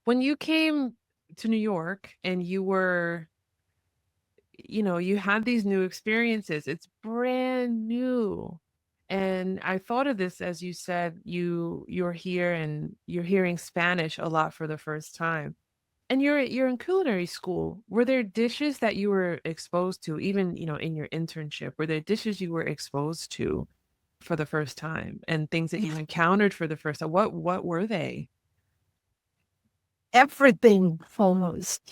When you came to New York and you were, you had these new experiences, it's brand new. And I thought of this as you said you're here and you're hearing Spanish a lot for the first time. And you're in culinary school. Were there dishes that you were exposed to, even, in your internship? Were there dishes you were exposed to for the first time and things that you encountered for the first time? What were they? Everything almost,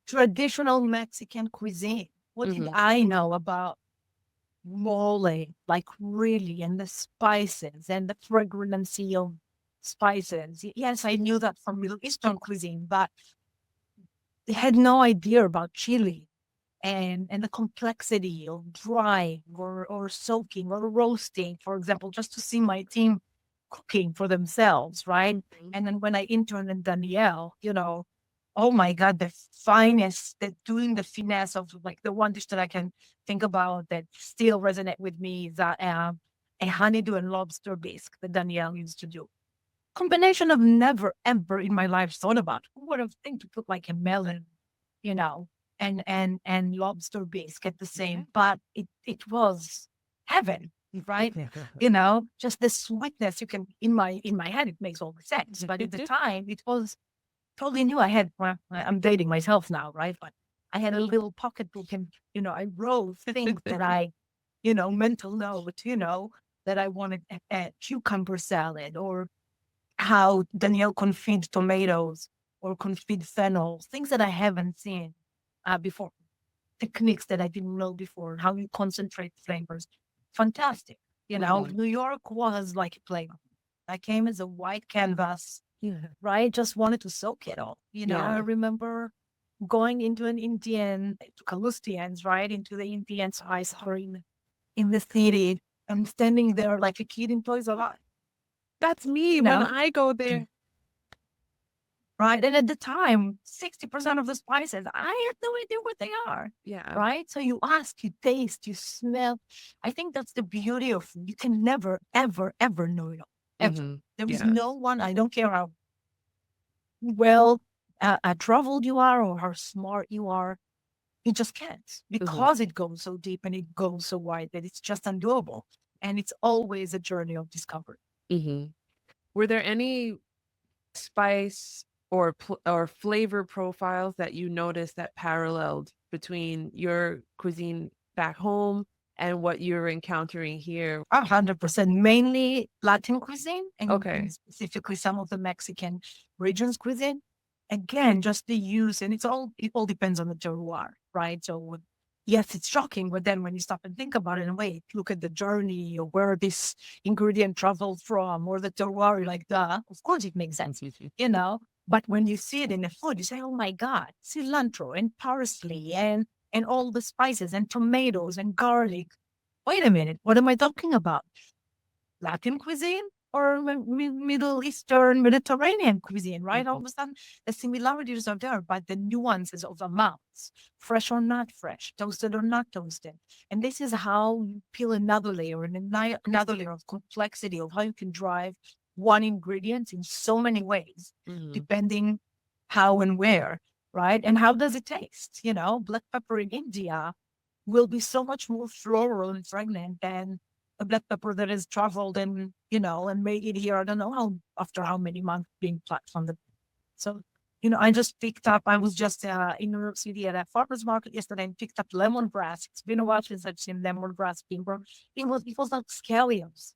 traditional Mexican cuisine. What did Hmm. I know about mole, like really, and the spices and the fragrancy of spices? Yes, I knew that from Middle Eastern cuisine, but I had no idea about chili and the complexity of drying or soaking or roasting, for example, just to see my team cooking for themselves, right? Hmm. And then when I interned in Danielle, oh my God, the finest, that doing the finesse of like the one dish that I can think about that still resonate with me is that a honeydew and lobster bisque that Danielle used to do. Combination of never ever in my life thought about. Who would have think to put like a melon, you know, and lobster bisque at the Yeah. same, but it was heaven, right? Just the sweetness you can in my head it makes all the sense. But at the time it was totally new. I had well, I'm dating myself now, right? But I had a little pocketbook and I wrote things that I, mental note, that I wanted a cucumber salad or how Danielle confit tomatoes or confit fennel, things that I haven't seen before, techniques that I didn't know before, how you concentrate flavors. Fantastic. Mhm. New York was like a playground. I came as a white canvas, right? Just wanted to soak it all. I Yeah. remember going into an Indian, to Kalustians, right? Into the Indian ice cream in the city. I'm standing there like a kid in Toys R Us, That's me you when know? I go there. Right. And at the time, 60% of the spices, I had no idea what they are. Yeah. Right. So you ask, you taste, you smell. I think that's the beauty of you can never, ever, ever know it all. Ever. Hmm. There is no Yes. one, I don't care how well traveled you are or how smart you are, you just can't Hmm. because it goes so deep and it goes so wide that it's just undoable. And it's always a journey of discovery. Hmm. Were there any spice or flavor profiles that you noticed that paralleled between your cuisine back home and what you're encountering here? 100%, mainly Latin cuisine and Okay. specifically some of the Mexican regions cuisine. Again, just the use, and it all depends on the terroir, right? So yes, it's shocking, but then when you stop and think about it and wait, look at the journey or where this ingredient traveled from or the terroir, you're like, duh, of course it makes sense, you know. But when you see it in the food, you say, oh my God, cilantro and parsley and all the spices and tomatoes and garlic. Wait a minute, what am I talking about? Latin cuisine or Middle Eastern Mediterranean cuisine, right? All Mhm. of a sudden, the similarities are there, but the nuances of the amounts, fresh or not fresh, toasted or not toasted. And this is how you peel another layer and another layer of complexity of how you can drive one ingredient in so many ways, Mhm. depending how and where, right? And how does it taste? Black pepper in India will be so much more floral and fragrant than a black pepper that has traveled and made it here. I don't know after how many months being plucked from the. So, I just picked up, I was just in New York City at a farmer's market yesterday and picked up lemongrass. It's been a while since I've seen lemongrass being grown. It was like scallions.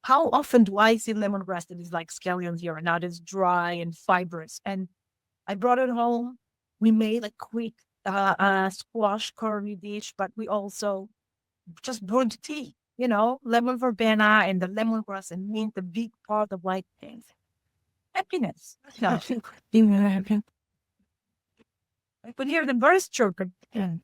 How often do I see lemongrass that is like scallions here and not as dry and fibrous? And I brought it home. We made a quick squash curry dish, but we also just brewed tea, lemon verbena and the lemongrass and mint, the big part of like things. Happiness. No. I could hear the birds chirping. Yeah.